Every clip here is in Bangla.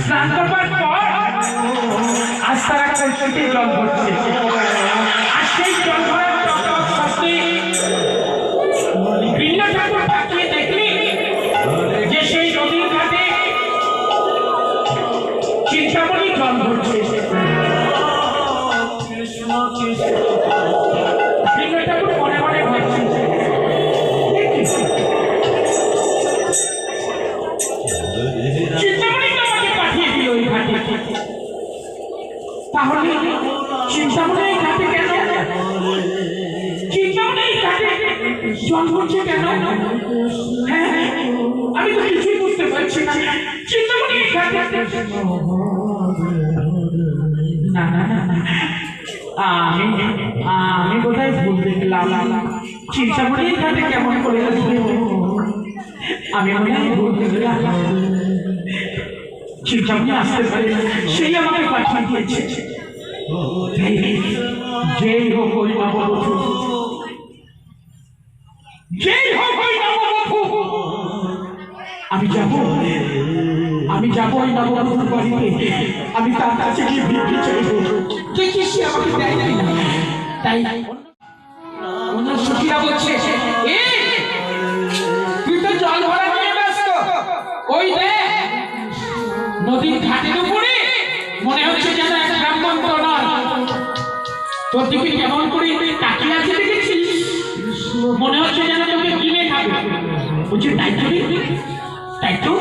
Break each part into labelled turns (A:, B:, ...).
A: স্নান করবার পর আজ তারা কলসিতে জল ভরছে। আর সেই জল ভরার শব্দে ভিন্ন ঠাকুর তাকিয়ে দেখলি যে সেই নদীর ঘাটে চিন্তামণি জল ভরছে। ভিন্ন ঠাকুর মনে মনে ভাবছে চিন্তামণি তোমাকে পাঠিয়ে দিল ওই ঘাটে, তাহলে চিন্তামণি এই ঘাটে কেন? চিন্তামণি এই ঘাটে জল ভরছে কেন? হ্যাঁ, আমি তো কিছুই বুঝতে পারছি না। চিন্তামণি এই ঘাটে না না না না, আমি কোথায় ভুল দেখলাম? চিন্তামণি এই ঘাটে কেমন করে আসবে? আমি মনে হয় ভুল দেখলাম। চিন্তামণি আসতে পারে, সেই আমাকে পাঠিয়ে দিয়েছে। যেই হোক ওই নববধূ, যেই হোক ওই নববধূ, আমি যাব ওই নববধূর বাড়িতে। আমি তার কাছে গিয়ে ভিক্ষে চাইবো, দেখি সে আমাকে দেয় কিনা। তাই অন্য সখীরা বলছে, তুই তো জল ভরা নিয়ে ব্যস্ত, ওই দেখ নদীর ঘাটের উপরে মনে হচ্ছে যেন এক ব্রাহ্মণ নয়, তোর দিকে কেমন করে তাকিয়ে আছে দেখেছিস? মনে হচ্ছে যেন তোকে কিনে খাবে। বলছে তাই তো, তাই তো।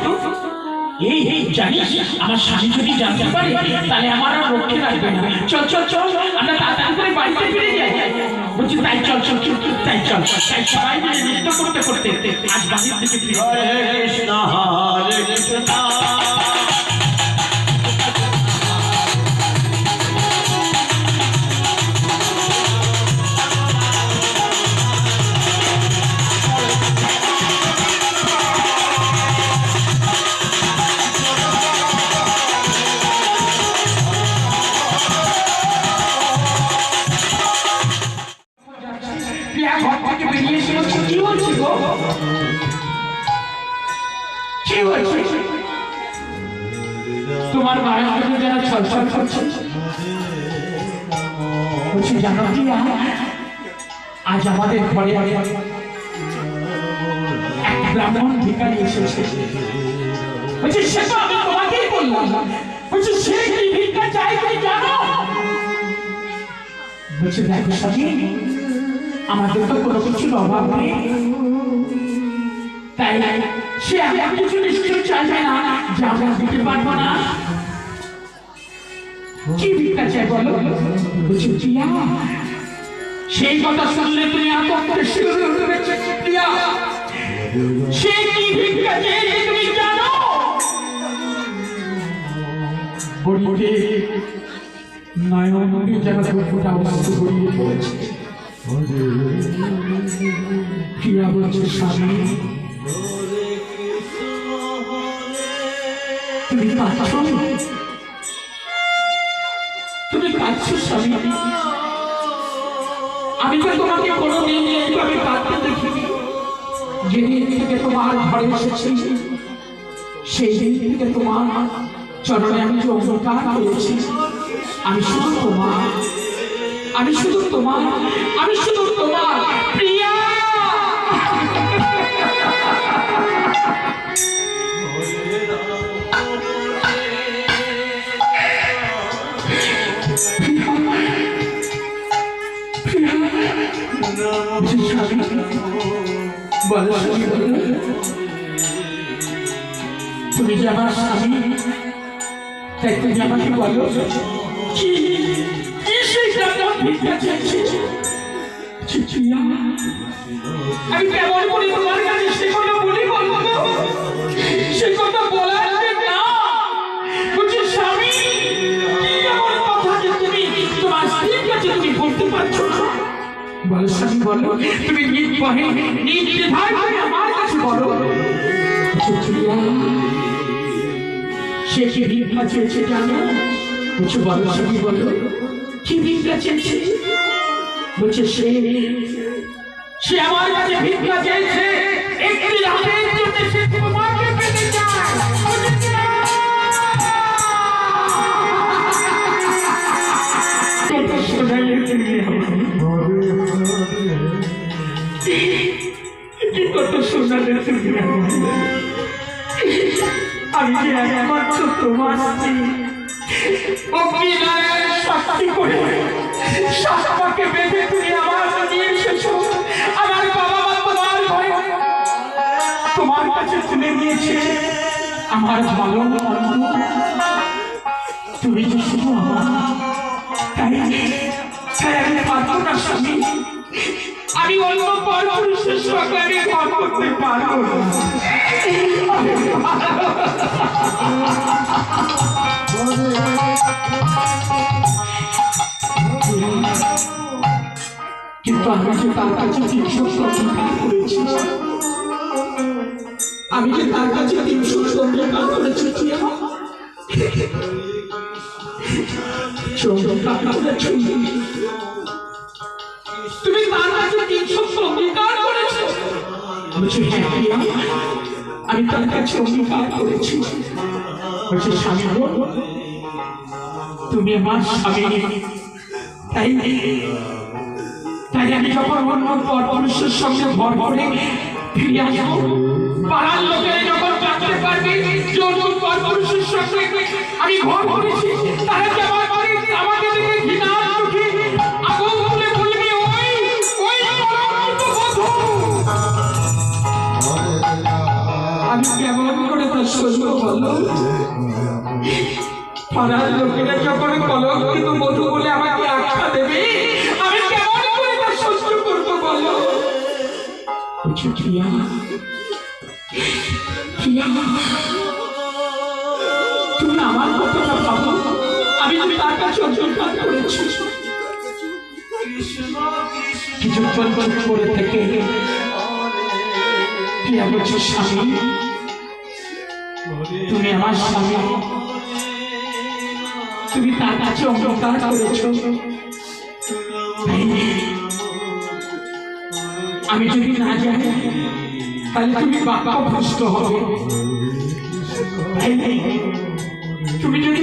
A: এই জানিস, আমার স্বামী যদি জানতে পারে তাহলে আমার আর রক্ষে রাখবে না। চল চল চল, আমরা তাড়াতাড়ি করে বাড়িতে ফিরে যাই। বলছি তাই চল চল চল, তাই চল। তাই সবাই মিলে নৃত্য করতে করতে আজ বাড়ির দিকে ফিরে। হরে কৃষ্ণ হরে কৃষ্ণ। তোমার মায়ের জন্য যেন ছলছল করছে। বলছি জানো কি, আজ আমাদের ঘরে এক ব্রাহ্মণ ভিখারি এসেছে। বলছি সে তো আমি তোমাকেই বললাম। বলছি সে কি ভিক্ষা চাই তুমি জানো? বলছি দেখো স্বামী, আমাদের তো কোনো কিছুর অভাব নেই, তাই সে এমন কিছু নিশ্চয় চাইবে না যে আমরা দিতে পারবো না। কি ভিক্ষা চাই বলো? বলছি প্রিয়া, সেই কথা শুনলে তুমি আতঙ্কে শিউরে উঠবে প্রিয়া। সে কি ভিক্ষা চাই তুমি জানো? বলিতে নয়নকে যেন ফুটা অবস্থা গড়িয়ে পড়েছে। প্রিয়া বলছে স্বামী, তুমি কাঁদছো, তুমি কাঁদছো স্বামী। আমি তো তোমাকে কোনোদিন এইভাবে কাঁদতে দেখিনি। যেদিন থেকে তোমার ঘরে এসেছি সেই দিন থেকে তোমার চরণে আমি যে অঙ্গীকার করেছি, আমি শুধু তোমার, আমি শুধু তোমার, আমি শুধু তোমার প্রিয়া। তুমি যে আমার স্বামী, তাই তুমি আমাকে বলো কি সেই ব্রাহ্মণ ভিক্ষা চাইছে? আমি কেমন করি তোমার কাছে সে কথা বলি বলবো? সে কথা বলার না। বলছি স্বামী, কি এমন কথা যে তুমি তোমার স্ত্রীর কাছে তুমি বলতে পারছো না? বলো স্বামী, বলো। তুমি নির্দ্বিধায় আমার কাছে বলো। সে কি ভিক্ষা চেয়েছে জানো? বলছে বলো স্বামী, বলো কি ভিক্ষা চেয়েছে? বলছে সে আমার কাছে ভিক্ষা চেয়েছে একটি রাতের জন্য। সে তোমাকে পেতে চায়। আমি যে একমাত্র তোমার স্ত্রী অগ্নিনারায়ণ সাক্ষী করে শাসপাকে বেঁধে তুমি আমার নিয়ে এসেছো। আমার বাবা মা তোমার ভয়ে তোমার কাছে তুলে নিয়েছে। আমার ভালো মন্দ তুমি যে শুধু আমার, তাই আমি পারবো না স্বামী, আমি অন্য পরপুরুষের সঙ্গে আমি ঘর করতে পারবো না। কিন্তু আমি যে তার কাছে 300 অঙ্গীকার করেছি, আমি যে তার কাছে 300 অঙ্গীকার করেছি, তুমি তার কাছে 300 অঙ্গীকার করেছো? আমি তার কাছে অঙ্গীকার করেছি। স্বামী গো, তুমি আমার স্বামী, তাই আমি যখন অন্য পরপুরুষের সঙ্গে ঘর করে ফিরে আসবো, পাড়ার লোকেরা যখন জানতে পারবে যে অন্য পরপুরুষের সঙ্গে আমি ঘর করেছি, তারা যে আমার বাড়ি আমাকে দেখে ঘৃণার চোখে আগুন তুলে বলবে, ওই বধূ। আমি কেমন করে তার সহ্য বলো? পাড়ার লোকেরা যখন কলঙ্কিত বধূ বলে আমাকে আখ্যা দেবে, আমি কেমন করে তার সহ্য করবো বলো? তুমি আমার কথাটা ভাবো, আমি তার কাছে অঙ্গীকার করেছি। কিছুক্ষণ করে থেকে প্রিয়া বলছে, স্বামী তুমি আমার স্বামী, তুমি তার কাছে অঙ্গীকার করেছ। আমি যদি না যাই তাহলে তুমি বাক্যভ্রষ্ট হবে। তুমি যদি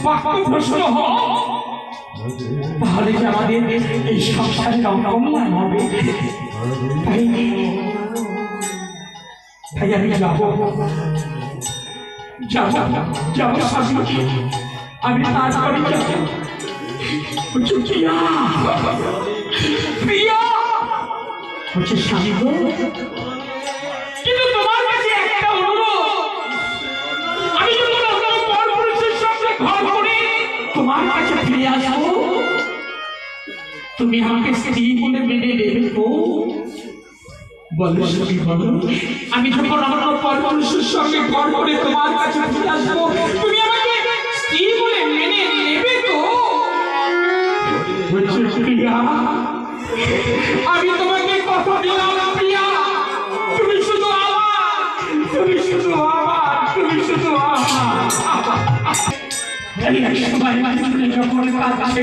A: বাক্যভ্রষ্ট হও, তাহলে যে আমাদের এই সংসারের অঙ্গমান হবে। তাই আমি যাবো স্বামী, আমি তারপরে যাবো। স্বামী গো, কিন্তু তোমার কাছে একটা অনুরোধ, আমি যখন আপনার পরপুরুষের সঙ্গে ঘর করে তোমার কাছে ফিরে আসবো, তুমি আমাকে স্ত্রী বলে মেনে নেবে তো? বলো স্বামী বলো, আমি যখন আমার পরপুরুষের সঙ্গে ঘর করে তোমার কাছে ফিরে আসবো, তুমি আমাকে স্ত্রী বলে মেনে নেবে তো? প্রিয়া, আমি তোমাকে কথা দিলাম প্রিয়া, তুমি শুধু আমার, তুমি শুধু আমার, তুমি শুধু আমার। সবাই মানে যখন কাঁদছে,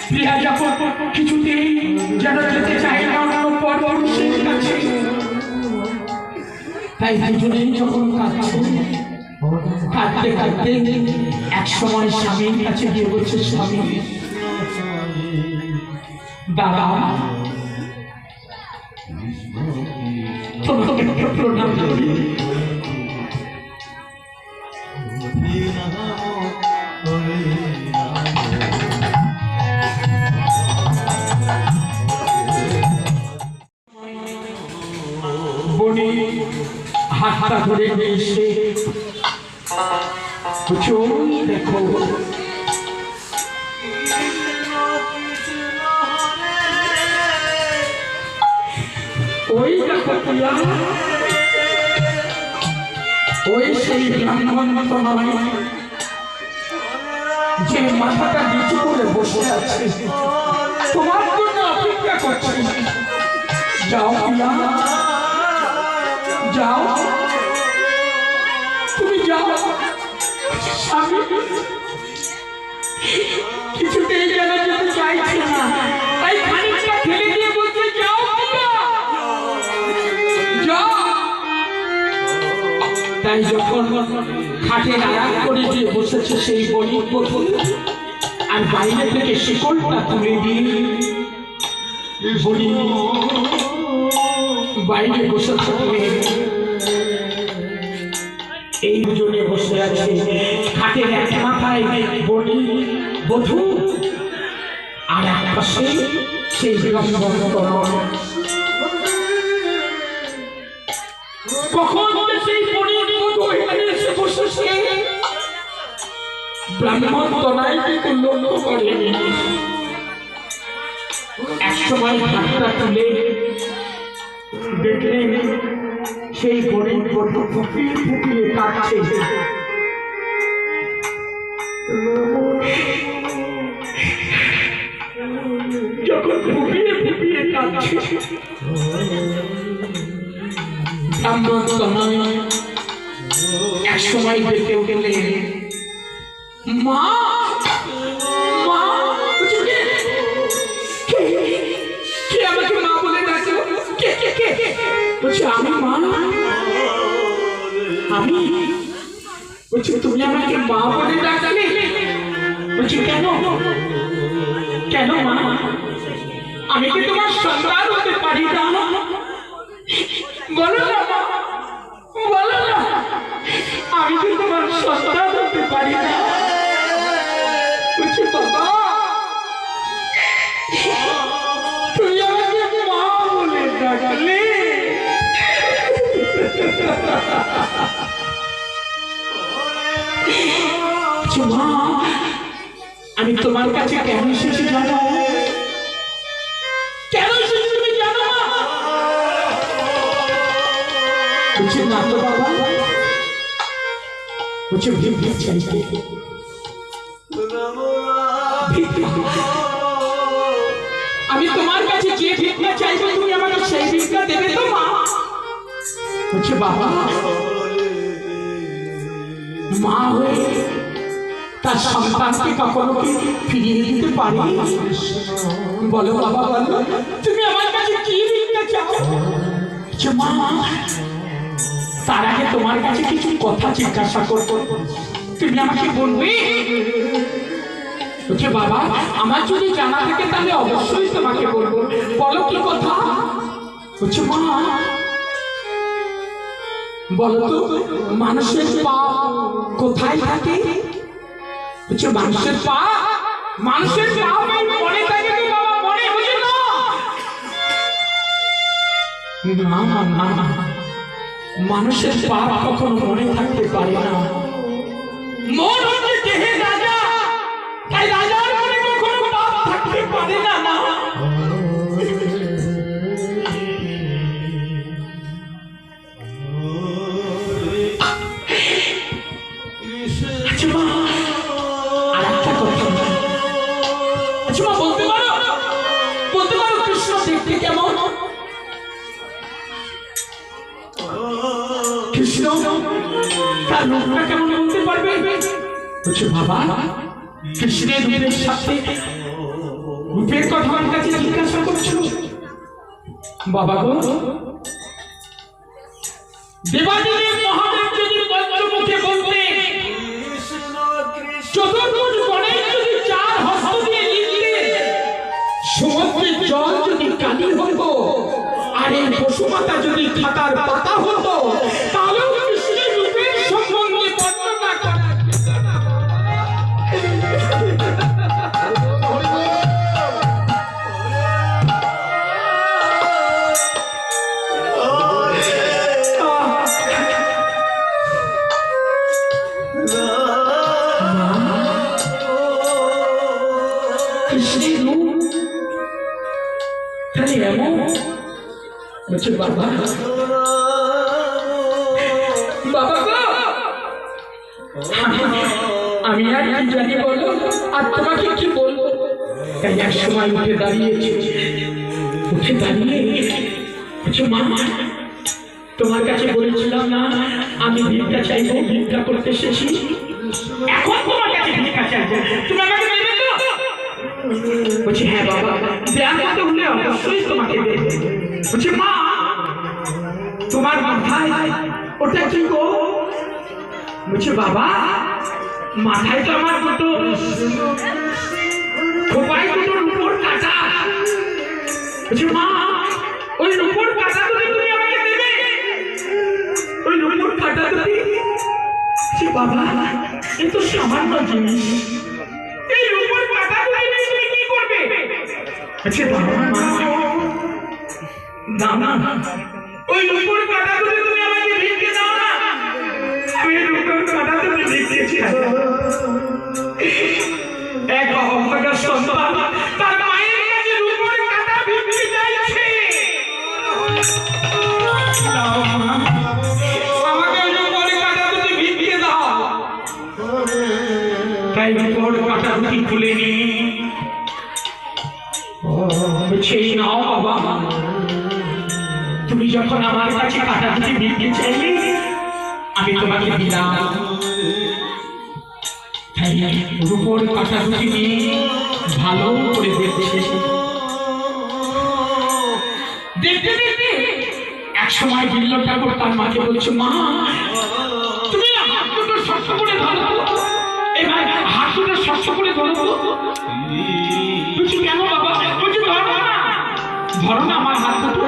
A: প্রিয়া যখন কিছুতেই যেন যেতে চায় না অন্য পরপুরুষের কাছে, তাই দুজনেই যখন কাঁদতে কাঁদতে এক সময় স্বামীর কাছে গিয়ে বলছে, স্বামী দাদা তোমাকে প্রণাম করি। বনি হাতটা ধরে এসে দেখো, ওই দেখো প্রিয়া, ওই সেই ব্রাহ্মণ যে মাথাটা নিচু করে বসে আছে, তোমার জন্য অপেক্ষা করছে। যাও প্রিয়া, যাও, তুমি যাও। স্বামী কিছুতেই যেন যেতে চাইছে না, তাই খানিকটা ঠেলে দিয়ে বলছে, যাও প্রিয়া, যাও। তাই যখন খাটে আরাম করে দিয়ে বসেছে সেই বণিক বধূ, আর বাইরে থেকে শিকলটা তুলে দিয়ে বণিক বাইরে বসেছে। বলি বধূ, আর এক পাশে সেই কখন সেই বলির বধূ এখানে এসে বসেছে ব্রাহ্মণ তনাই কিন্তু লক্ষ্য করেনি। এক সময় হাতটা তুলে দেখলেন সেই বলির বধূ ফুপিয়ে ফুপিয়ে কাঁদছে। যখন ফুপিয়ে ফুপিয়ে কাঁদছে ব্রাহ্মণ তনয় এক সময় দেখে উঠলেন, মা মা, কে আমাকে মা বলে ডাকো? কে কে কে? বলছে আমি মা, আমি। বলছে তুমি আমাকে মা বলে ডাকলে? বলছি কেন কেন মা, আমি কি তোমার সন্তান হতে পারি না? বলো না বলো না, আমি কি তোমার সন্তান হতে পারি না? বলছি বাবা তুই আমাকে মা বলে ডাকলে? মা আমি তোমার কাছে কেন এসেছি জানো? কেন এসেছি তুমি জানো না? বলছি না তো বাবা, বলছি ভিক্ষা চাইতে। আমি তোমার কাছে যে ভিক্ষা চাইবো তুমি আমাকে সেই ভিক্ষা দেবে তো মা? বলছে বাবা মা হয়ে তার সন্তানকে কখনো কি ফিরিয়ে দিতে পারে? বলো বাবা বলো, তুমি আমার কাছে কি ভিক্ষা চাও? মা তার আগে তোমার কাছে কিছু কথা জিজ্ঞাসা করবো, তুমি আমাকে বলবে? বলছে বাবা আমার যদি জানা থাকে তাহলে অবশ্যই তোমাকে বলবো, বলো কি কথা? বলছে মা বলো তো মানুষের পা কোথায় থাকে? বলছে মানুষের পা, মানুষের পা মনে থাকে তো বাবা? মনে বুঝে না, না না, মানুষের পা কখনো মনে থাকতে পারে না। মন হচ্ছে দেহের রাজা, তাই রাজার মনে কখনো পাপ থাকতে পারে না। না আচ্ছা মা আর একটা কথা, আচ্ছা মা বলতে পারো কৃষ্ণ দেখতে কেমন? কৃষ্ণ তার রূপটা কেমন বলতে পারবে? বলছে বাবা কৃষ্ণের রূপের সাথে রূপের কথা আমার কাছে জিজ্ঞাসা করছো? বাবা গো দেবাদিদেব মহাদেব যদি পঞ্চমুখে বলতে চতুর্ভুজ গণেশ যদি চার হস্ত দিয়ে লিখলে সমুদ্রের জল যদি কালি হতো আর এই বসুমাতা যদি খাতার পাতা হতো তাহলেও কৃষ্ণের রূপের সম্বন্ধে বর্ণনা করা কৃষ্ণের রূপ তাহলে এমন? বলছে বাবা বাবা আমি আর কি জানি বলো, আর তোমাকে কি বলবো? তাই এক সময় উঠে দাঁড়িয়েছে, উঠে দাঁড়িয়ে বলছে মা তোমার কাছে বলেছিলাম না আমি ভিক্ষা চাইবো, ভিক্ষা করতে এসেছি, এখন তোমার কাছে ভিক্ষা চাইবো, তুমি আমাকে দেবে তো? বলছে হ্যাঁ বাবা দেওয়ার মতো হলে অবশ্যই তোমাকে দেবে। বলছে মা তোমার মাথায় ওটা কি গো? বলছে বাবা মাথায় তো আমার দুটো খোপায় দুটো রূপোর কাঁটা। বলছে মা ওই রূপোর কাঁটা যদি তুমি আমাকে দেবে, ওই রূপোর কাঁটা যদি। বাবা এ তো সামান্য জিনিস, আচ্ছা দাও না ওই রূপোর কাঁটা তুলে তুমি আমাকে ভিক্ষে দাও না। আমি রূপোর কাঁটা তুলে ভিক্ষে চাই। এক অভাগা সন্তান তার মায়ের কাছে রূপোর কাঁটা ভিক্ষে চাইছে। আমাকে রূপোর কাঁটা তুলে ভিক্ষে দাও। তাই রূপোর কাঁটা দুটি খুলে নিয়ে সেই নাও বাবা, তুমি যখন আমার কাছে কাঁটা দুটি ভিক্ষে চাইলে আমি তোমাকে দিলাম। তাই রূপোর কাঁটা দুটি নিয়ে ভালো করে দেখছে। দেখতে দেখতে এক সময় বিল্ল ঠাকুর তার মাকে বলছে, মা তুমি হাত দুটো শক্ত করে ধরো। এবার হাত দুটো শক্ত করে ধরো। বলছি কেন বাবা? বলছি ধরো না আমার হাত দুটো।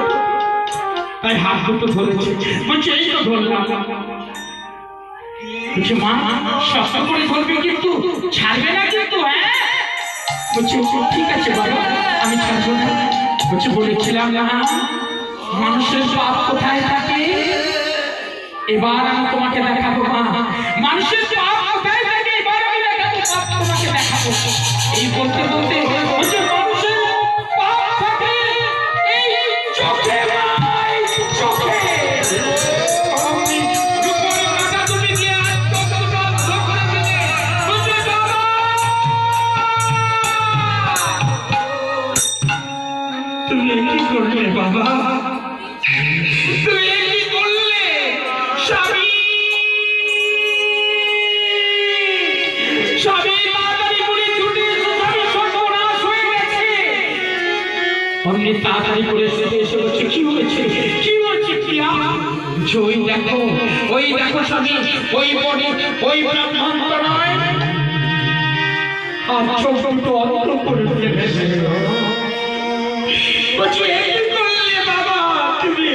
A: তাই হাত দুটো ধরেছে। বলছে এই তো ধরলাম। বলছে মা শক্ত করে ধরবে কিন্তু ছাড়বে না কিন্তু। হ্যাঁ বলছে ঠিক আছে বাবা আমি ছাড়বো না। বলছে বলেছিলাম না মানুষের পাপ কোথায় থাকে? এবার আমি তোমাকে দেখাবো মা মানুষের পাপ কোথায় থাকে। এবার আমি দেখাবো পাপ তোমাকে দেখাবো। এই বলতে বলতে বলছে মানুষের পাপ থাকে এই চোখে। চোখে বাবা তুমি কি করলে? স্বামী তাড়াতাড়ি করে ছুটে এসো, স্বামী সর্বনাশ হয়ে গেছে। অমনি তাড়াতাড়ি করে ছুটে এসে বলছে কি হয়েছে? কি হয়েছে? ওই দেখো স্বামী ওই বনে ওই ব্রাহ্মণ তো নয় আর চোখ দুটো অন্ধ করে দিয়েছে। বলছে বাবা তুমি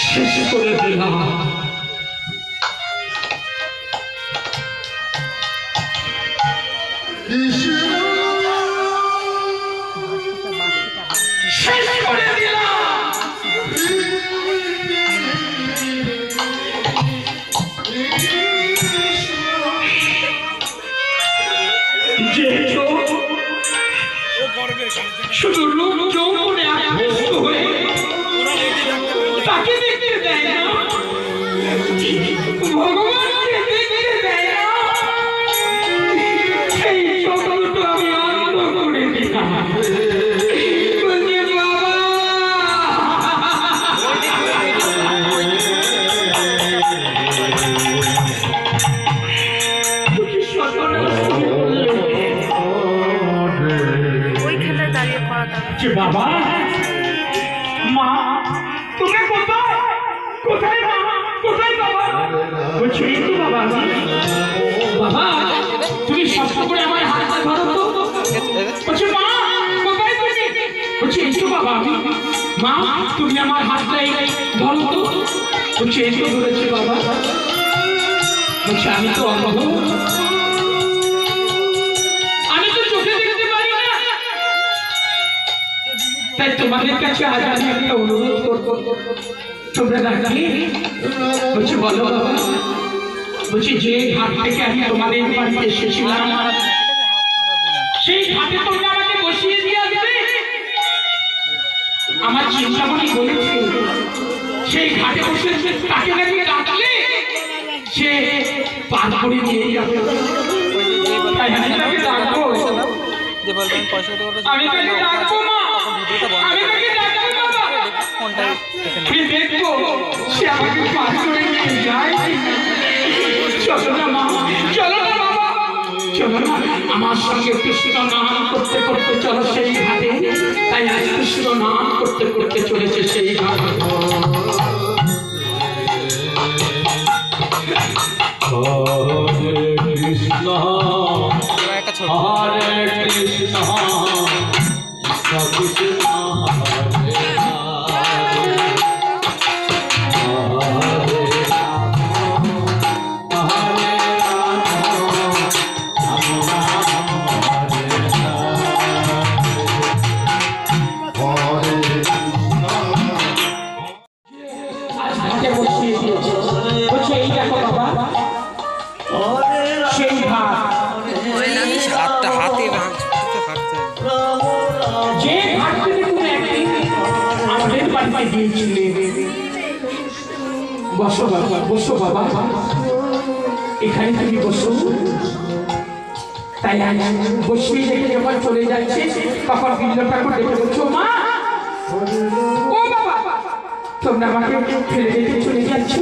A: শেষ করে দিলাম। শেষ করে দিলাম। শুধু রূপ যৌবনে আকৃষ্ট হয়ে তাকে দেখতে দেয় না, ভগবানকে দেখতে দেয় না। সেই চোখ দুটো আমি অন্ধ করে দিলাম। বাবা মা তুমি কোথায়? কোথায় মা? কোথায় বাবা? বলছি তো বাবা বাবা তুমি শক্ত করে আমার হাতটা ধরো তো। বলছি মা কোথায় তুমি? বলছি এই তো বাবা মা তুমি আমার হাতটা ধরো তো। বলছি এই তো ধরেছি বাবা। বলছি আমি তো অন্ধ, আমি তো চোখে দেখতে পারি না। তাই তোমাদের কাছে আজ আমি একটা অনুরোধ করবো, তোমরা রাখি। বলছি বলো বাবা। বলছি যে ঘাট থেকে আমি তোমাদের বাড়িতে এসেছিলাম সেই ঘাটে তোমরা আমাকে বসিয়ে দিয়ে আসবে। আমার চিন্তামণি বলেছে সেই ঘাটে বসে তাকে নাকি ডাকলে সে পার করে নিয়ে যাবে। তাই আমি তাকে ডাকবো। আমি তাকে ডাকবো মা, আমি তাকে ডাকবো বাবা। আমি দেখবো সে আমাকে পার করে নিয়ে যায়। চলো না মা, চলো না বাবা, চলো না আমার সঙ্গে কৃষ্ণ নাম করতে করতে চলো সেই ঘাটে। তাই আজ কৃষ্ণ নাম করতে করতে চলেছে সেই ঘাটে। হরে কৃষ্ণ হরে কৃষ্ণ কৃষ্ণ হরে হরে যে ঘাট থেকে তুমি একদিন আমাদের বাড়িতে গিয়েছিলে। বসো বাবা, বসো বাবা, এখানে তুমি বসো। তাই বসিয়ে রেখে যখন চলে যাচ্ছে তখন বিল্ল ঠাকুর দেখে বলছো, মা ও বাবা, তোমরা আমাকে ফেলে রেখে চলে যাচ্ছ,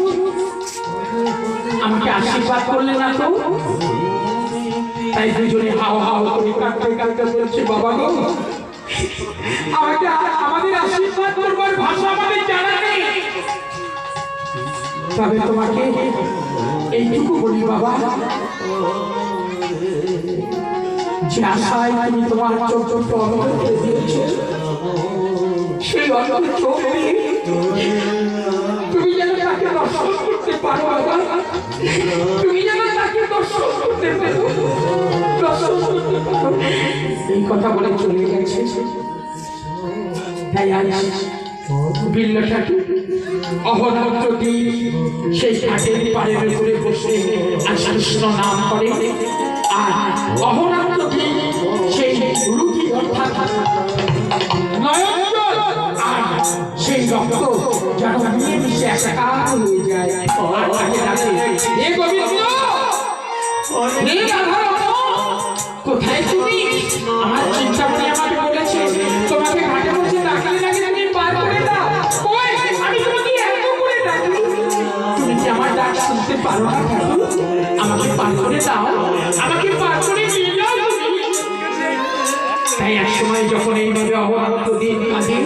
A: আমাকে আশীর্বাদ করলে না তো? তাই দুজনে হাও হাও করে কাঁদতে কাঁদতে বলছে, বাবা গো, আমাকে আমাদের আশীর্বাদ করবার ভাষা আমাদের জানা নেই, তবে তোমাকে এইটুকু বলি বাবা, যে আশায় তুমি তোমার চোখ অন্তর করে দিয়েছো, সেই অন্তর চোখ দিয়ে তুমি যেন তাকে দর্শন করতে পারো বাবা, তুমি যেন তাকে দর্শন করতে পারো, দর্শন করতে পারো। এই কথা বলে চলে গেছে। তাই আজ বিল্ল ঠাকুর অহনগ্র দিন সেই ঘাটের পাড়ের উপরে বসে আজ কৃষ্ণ নাম করে, আর অহনগ্র দিন সেই রুটি অর্থাৎ নয়নজল আর সেই রক্ত যেন মিলে মিশে একাকার হয়ে যায়। আর তাকে ডাকে, হে গোবিন্দ, হে রাধারমণ, কোথায় তুমি? আমার চিন্তামণি আমাকে বলেছে তোমাকে ঘাটে বসে ডাকলে নাকি তুমি পার করে দাও। ওই আমি তোমাকে এত করে ডাকি, তুমি কি আমার ডাক শুনতে পারো না? আমাকে পার করে দাও, আমাকে পার করে নিয়ে যাও তুমি। তাই এক সময় যখন এইভাবে অহনগ্র দিন কাঁদি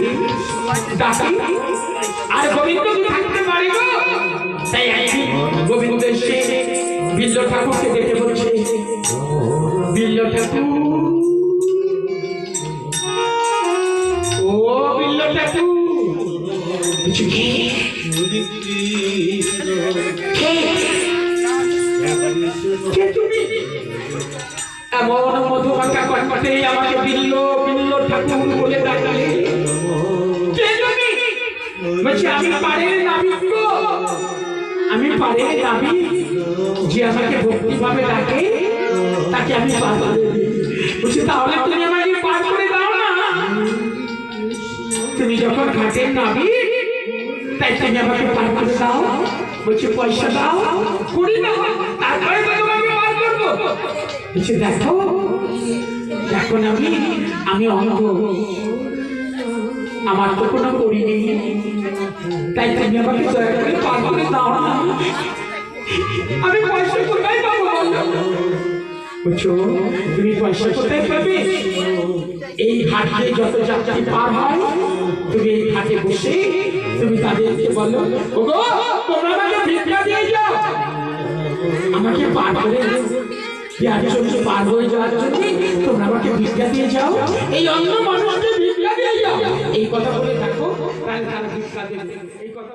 A: ডাকি, আর গোবিন্দ থাকতে পারে গো। তাই একদিন গোবিন্দ এসে বিল্ল ঠাকুরকে দেখে বলছে, বিল্ল ঠাকুর, ও বিল্ল ঠাকুর, এমন মধুমাখা কণ্ঠে আমাকে বিল্ল বিল্ল ঠাকুর বলে ডাকলে, কে তুমি? বলছি আমি পাড়ের নাবিক গো, আমি পাড়ের নাবিক, যে আমাকে ভক্তিভাবে ডাকে তাকে আমি পার করে দিই। বলছি তাহলে তুমি আমাকে পার করে দাও না, তুমি যখন ঘাটের নাবিক তাই তুমি আমাকে পার করে দাও। বলছি পয়সা দাও, কুড়ি দাও, তারপরে তো তোমাকে পার করবো। বলছি দেখো, এখন আমি অন্ধ, আমার তো কোনো করি নেই, তাই তুমি আমাকে দয়া করে পার করে দাও না, আমি পয়সা কোথায় পাবো? বলছো তুমি পয়সা কোথায় পাবে? এই ঘাটে যত যাত্রী পার হয় তুমি এই ঘাটে বসে তুমি তাদেরকে বলো, ওগো তোমরা আমাকে ভিক্ষা দিয়ে যাও, আমাকে পার করে পার হয়ে যাওয়ার জন্য তোমরা আমাকে ভিক্ষা দিয়ে যাও, এই অন্য মানুষকে ভিক্ষা দিয়ে যাও। এই কথা বলে থাকো, তাহলে তারা ভিক্ষা দেবে। এই কথা